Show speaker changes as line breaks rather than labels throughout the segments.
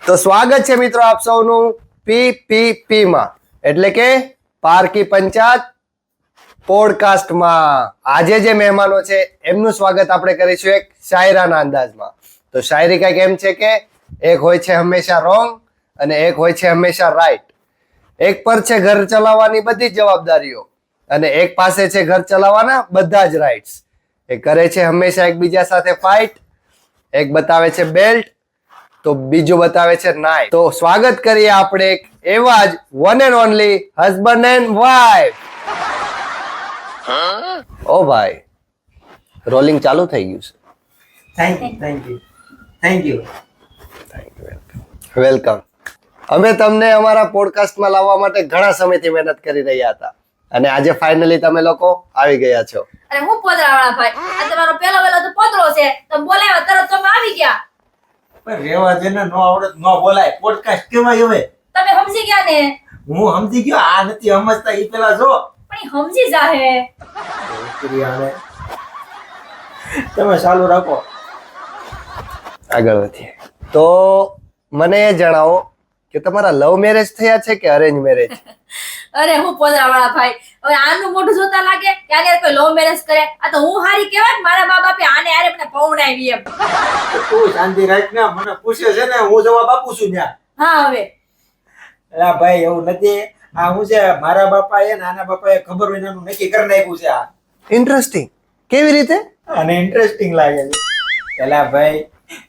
તો સ્વાગત છે મિત્રો આપ સૌનું પીપીપી માં એટલે કે પારકી પંચાયત પોડકાસ્ટમાં. આજે જે મહેમાનો છે એમનું સ્વાગત આપણે કરીશું એક શાયરાના અંદાજમાં. તો શાયરી કઈક એમ છે કે એક હોય છે હંમેશા રોંગ અને એક હોય છે હંમેશા રાઈટ. એક પર છે ઘર ચલાવવાની બધી જ જવાબદારીઓ અને એક પાસે છે ઘર ચલાવવાના બધા જ રાઇટ્સ. એ કરે છે હંમેશા એકબીજા સાથે ફાઇટ. એક બતાવે છે બેલ્ટ તો બીજું બતાવે છે નાઇટ. તો સ્વાગત કરીએ આપણે એક એવા જ one and only husband and wife. ઓ ભાઈ, રોલિંગ ચાલુ થઈ ગયું છે.
Thank you.
વેલકમ. અમે તમને અમારા પોડકાસ્ટમાં લાવવા માટે ઘણા સમયથી મહેનત કરી રહ્યા હતા અને આજે ફાઇનલી તમે લોકો આવી ગયા છો.
અરે હું પોદરાવાળા ભાઈ, આ તમારો પહેલો વેલો તો પોદરો છે. તમે બોલાવ્યા તરત તમે આવી ગયા.
પણ રેવા દે ને, નો આવડત નો બોલાય. પોડકાસ્ટ કેવાય હવે?
તમે સમજી ગયા ને?
હું સમજી ગયો. આ નથી સમજતા ઈ પેલા જો.
પણ ઈ સમજી જાહે.
તમે ચાલુ રાખો.
આગળ વધીએ. તો મને એ જણાવો કે તમારા લવ મેરેજ થયા છે કે અરેન્જ મેરેજ?
અરે હું પોદરાવાળા ભાઈ, હવે આનું મોઢું જોતા લાગે કે આને કોઈ લવ મેરેજ કરે. આ તો હું હારી કહેવાય કે મારા મા બાપે આને આરે મને પૌણાવી એમ.
તું શાંતિ રાખ ને. મને પૂછે છે ને, હું જવાબ આપું છું ત્યાં.
હા હવે
એલા ભાઈ એવું નથી. આ હું છે મારા બાપાએ નાના બાપાએ ખબર હોય એનું નક્કી કરી નાખ્યું છે. આ
ઇન્ટરેસ્ટિંગ. કેવી રીતે?
અને ઇન્ટરેસ્ટિંગ લાગે છે. એલા ભાઈ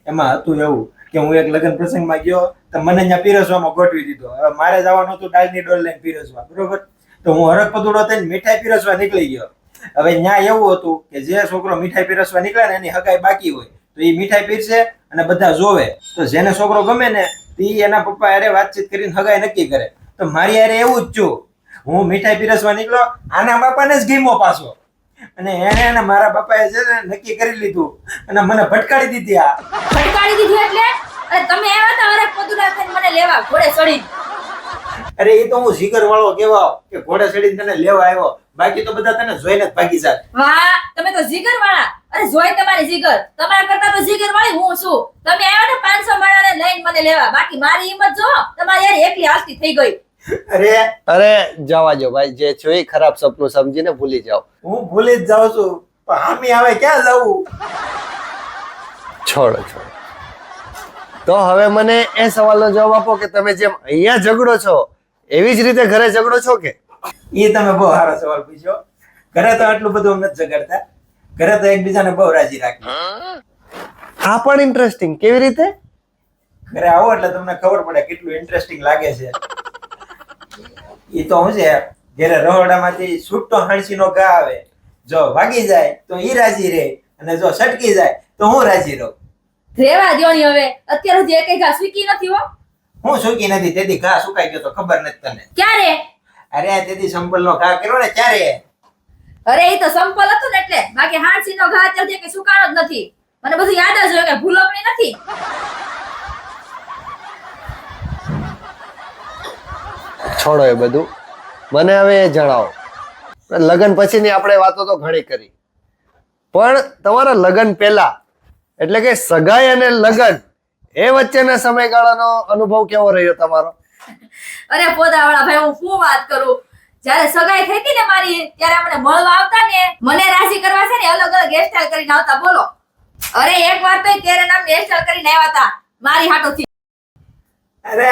એમાં હતું એવું કે હું એક લગ્ન પ્રસંગમાં ગયો તો મને ત્યાં પીરસવામાં ગોઠવી દીધો. હવે મારે જવાનું હતું દાળની ડોલ લઈને પીરસવા, બરોબર? તો હું હરખ પતુડો થઈને મીઠાઈ પીરસવા નીકળી ગયો. હવે ત્યાં એવું હતું કે જે છોકરો મીઠાઈ પીરસવા નીકળે ને એની હગાઈ બાકી હોય તો એ મીઠાઈ પીરસે અને બધા જોવે. તો જેને છોકરો ગમે ને તે એના પપ્પા હારે વાતચીત કરીને હગાઈ નક્કી કરે. તો મારી હારે એવું જ છું. હું મીઠાઈ પીરસવા નીકળ્યો, આના બાપાને જ ગીમો પાછો. અને એને મારા બાપાએ છે ને નક્કી કરી લીધું અને મને ભટકાડી દીધી. આ
ભટકાડી દીધું એટલે? અરે તમે આવ્યા તા અરે પોદરા થઈને મને લેવા ઘોડે ચડી.
અરે એ તો હું જીગર વાળો કેવાવ કે ઘોડે ચડીને તને લેવા આવ્યો. બાકી તો બધા તને જોઈને જ ભાગી જાય.
વાહ, તમે તો જીગર વાળા. અરે જોઈ તમારી જીગર, તમારા કરતા તો જીગર વાળી હું છું. તમે આવ્યા ને 500 માણાને લઈને મને લેવા, બાકી મારી હિંમત જો તમારી યાર એકલી હાલતી થઈ ગઈ.
અરે જવા જો ભાઈ, જે છો એ ખરાબ સપનું સમજીને ભૂલી જાઓ.
હું ભૂલી જ જાઉં છું પણ હામી આવે ક્યાં જવું?
છોડો. તો હવે મને એ સવાલનો જવાબ આપો કે તમે જેમ અહીંયા ઝઘડો છો એવી જ રીતે ઘરે ઝઘડો છો કે?
એ તમે બહુ સારો સવાલ પૂછ્યો. ઘરે તો આટલું બધું નથી ઝઘડતા. ઘરે તો એકબીજાને બહુ રાજી રાખીએ.
આ પણ ઇન્ટરેસ્ટિંગ. કેવી રીતે?
ઘરે આવો એટલે તમને ખબર પડે કેટલું ઇન્ટરેસ્ટિંગ લાગે છે. એ તો હું છે ઘરે રહોડામાંથી છૂટો હાંસીનો ઘા આવે, જો વાગી જાય તો ઈ રાજી રહે અને જો સટકી જાય તો હું રાજી રહું.
રેવા દ્યોની હવે, અત્યાર સુધી એકેય ઘા સૂકી નથી હો.
હું સૂકી નથી. તેથી ઘા સુકાઈ ગયો તો ખબર નથી તને?
ક્યારે?
અરે તેથી સંપલનો ઘા કર્યો ને ત્યારે.
અરે એ તો સંપલ હતું ને એટલે, બાકી હાંસીનો ઘા અત્યાર સુધી એકેય સુકાણો જ નથી. મને બધું યાદ જ હોય કે ભૂલકણી નથી.
છોડો એ બધું. મને હવે એ જણાવો, લગ્ન પછીની આપણે વાતો તો ઘણી કરી, પણ તમારા લગ્ન પહેલા એટલે કે સગાઈ અને લગ્ન એ વચ્ચેના સમયગાળાનો અનુભવ કેવો રહ્યો તમારો?
અરે પોદાવાળા ભાઈ, હું શું વાત કરું. જ્યારે સગાઈ થઈ હતી ને મારી, ત્યારે આપણે મળવા આવતા ને, મને રાજી કરવા છે ને અલગ અલગ હેરસ્ટાઈલ કરીને આવતા. બોલો, અરે એક વાર તો તેરે નામની હેરસ્ટાઈલ કરીને આવ્યા હતા મારી હાટોથી.
અરે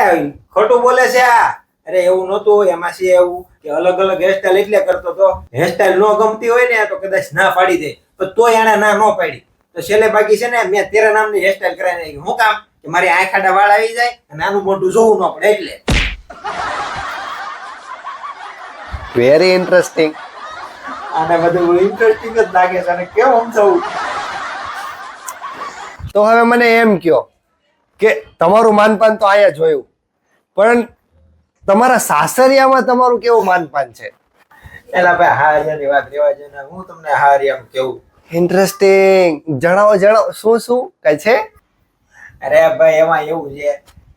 ખોટું બોલે છે આ. અરે એવું નહોતું. એમાં છે એવું કે અલગ અલગ હેરસ્ટાઈલ એટલે કરતો તો હેરસ્ટાઈલ નો ગમતી હોય ને તો કદાચ ના પાડી દે, તો તોય એને ના નો પાડી. તો છેલ્લે બાકી છે ને મેં તેરા નામની હેરસ્ટાઈલ કરાવી નાખી. હું કામ કે મારી આંખ આડા વાળ આવી જાય અને આનું મોઢું જોવું ન પડે એટલે.
Very interesting.
આને બધું ઇન્ટરેસ્ટિંગ જ લાગે છે. અને કેમ સમજાવું?
તો હવે મને એમ કહો કે તમારું માનપાન તો આયા જોયું, પણ તમારા સાસરિયામાં તમારું કેવું માનપાન છે?
એલા ભાઈ હારિયાની વાત રેવા છે ને, હું તમને હારિયામ કેવું.
ઇન્ટરેસ્ટિંગ. જણાવો. શું કઈ છે?
અરે ભાઈ એમાં એવું છે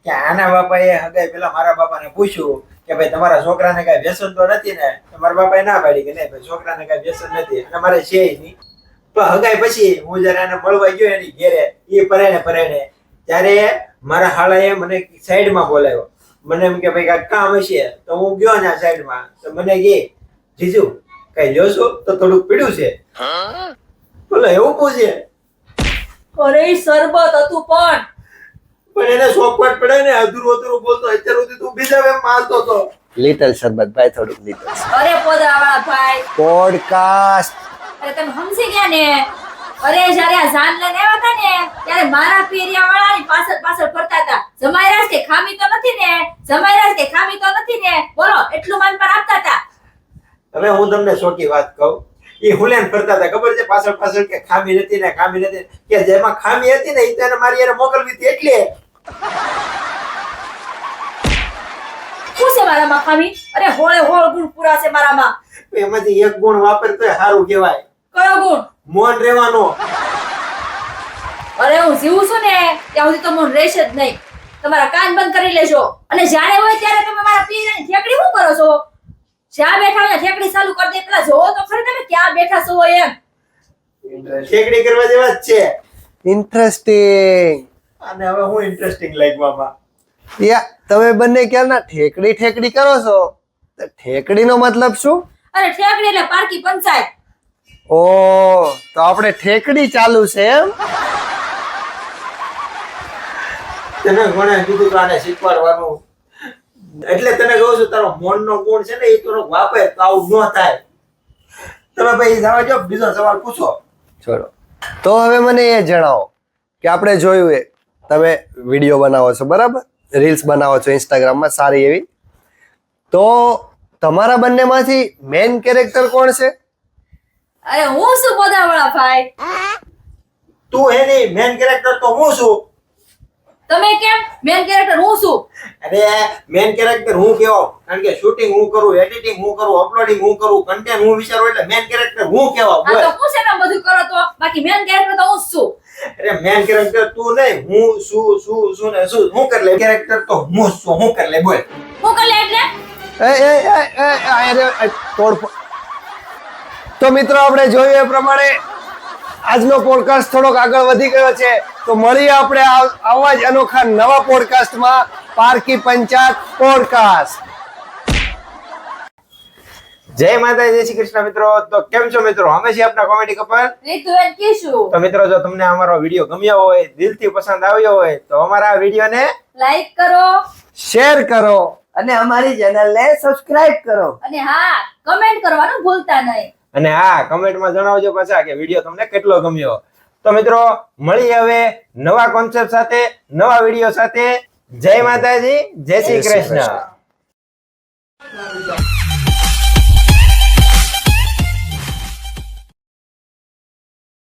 કે આના બાપાએ હગાઈ પેલા મારા બાપાને પૂછ્યું કે ભાઈ તમારા છોકરાને કઈ વ્યસન તો નથી ને? મારા બાપાએ ના પાડી કે નહીં ભાઈ છોકરાને કઈ વ્યસન નથી અને મારે છે નહીં. તો હગાઈ પછી હું જયારે એને મળવા ગયો એની ઘેરે, એ પરાણે ત્યારે મારા હાળાએ મને સાઈડમાં બોલાવ્યો. મને એમ કે ભાઈ કાંઈક કામ હશે. તો હું ગયો ને સાઈડમાં. તો મને કે જીજુ કઈ જોશો તો થોડુંક પીડ્યું છે. બોલો એવું પૂછે.
અરે ઈ શરબત હતું
પણ એને શોખવટ પડે ને, અધૂરું બોલતો. અત્યાર સુધી તું બીજા વેમ મારતો હતો.
લિટલ શરબત ભાઈ, થોડુંક લિટલ
અરે પોદરાવાળા ભાઈ,
પોડકાસ્ટ.
અરે તમે સમજી ગયા ને. અરે જ્યારે આ જાન લઈને આવ્યા હતા ને ત્યારે મારા પેરિયા વાળાની પાછળ ફરતા હતા. જમાઈરાજ કે ખામી તો નથી ને, જમાઈરાજ કે ખામી તો નથી ને, બોલો એટલું માનપાન આપતા હતા.
હવે હું તમને શોખી વાત કહું. એ હુલેન ફરતા હતા ખબર છે, પાછળ કે ખામી નથી ને ખામી નથી, કે જેમાં ખામી હતી ને એ તો એને મારી યારે મોકલવી હતી. એટલે
શું છે મારામાં ખામી? અરે હોળે હોળ ગુણ પૂરા છે મારામાં.
એમાંથી એક ગુણ વાપરતો સારું કહેવાય.
કયો ગુણ?
મૌન રહેવાનો.
અરે હું જીવું છું ને ત્યાં સુધી તો મૌન રહેશે જ નહીં. તમારા કાન બંધ કરી લેજો. અને જ્યારે હોય ત્યારે તમે મારા પીરની ઠેકડી શું કરો છો? જ્યાં બેઠા હોય ઠેકડી ચાલુ કરી દે. પેલા જોવો તો ખરી તમે ક્યાં બેઠા છો એમ.
ઠેકડી કરવા જેવા જ છે.
ઇન્ટરેસ્ટિંગ.
અને હવે હું ઇન્ટરેસ્ટિંગ લાગવામાં.
યા તમે બંને ક્યારના ઠેકડી કરો છો? તો ઠેકડીનો મતલબ શું?
અરે ઠેકડી એટલે પારકી પંચાયત.
ઓ, તો આપણે ઠેકડી ચાલુ છે એમ?
તને કોણે કીધું કે આને શીખવાડવાનું? એટલે તને કહું છું તારો મૌનનો ગુણ છે ને એ થોડોક વાપર તો આવું ન થાય. તમે ભાઈ જવા જો, બીજો સવાલ પૂછો.
છોડો. તો હવે મને એ જણાવો કે આપણે જોયું એ તમે વિડીયો બનાવો છો, બરાબર? રીલ્સ બનાવો છો ઇન્સ્ટાગ્રામમાં સારી એવી. તો તમારા બંનેમાંથી મેઇન કેરેક્ટર કોણ છે?
અરે હું શું પોદરાવાળા ભાઈ?
તું હે નહીં, મેન કેરેક્ટર તો હું છું.
તમે કેમ? મેન કેરેક્ટર હું છું.
અરે મેન કેરેક્ટર હું કેવો, કારણ કે શૂટિંગ હું કરું, એડિટિંગ હું કરું, અપલોડિંગ હું કરું, કન્ટેન્ટ હું વિચારું, એટલે મેન કેરેક્ટર હું કેવો.
આ તો હું છે ને બધું કરો તો, બાકી મેન કેરેક્ટર તો હું જ છું.
અરે મેન કેરેક્ટર તું નહીં, હું શું ને શું હું કર લે. કેરેક્ટર તો હું જ છું, હું કર લે. બોલ
હું કરી લે એટલે?
તો મિત્રો આપણે જોયું એ પ્રમાણે આજનો પોડકાસ્ટ થોડોક આગળ વધી ગયો છે. તો મળીએ આપણે આવા જ અનોખા નવા પોડકાસ્ટમાં, પારકી પંચાયત પોડકાસ્ટ.
જય માતાજી, જય શ્રી કૃષ્ણ મિત્રો. તો કેમ છો મિત્રો? અમે છીએ આપના comedy couple
Ritu and Kishu.
તો મિત્રો જો તમને અમારો વિડીયો ગમ્યો હોય, દિલથી પસંદ આવ્યો હોય તો અમારા વિડીયોને
લાઈક કરો
શેર કરો અને અમારી ચેનલને સબસ્ક્રાઇબ કરો.
અને હા, કમેન્ટ કરવાનું ભૂલતા નહીં.
અને હા, કમેન્ટમાં જણાવજો પાછા કે વિડીયો તમને કેટલો ગમ્યો. તો મિત્રો મળીએ હવે નવા કોન્સેપ્ટ સાથે, નવા વિડીયો સાથે. જય માતાજી, જય શ્રી કૃષ્ણ.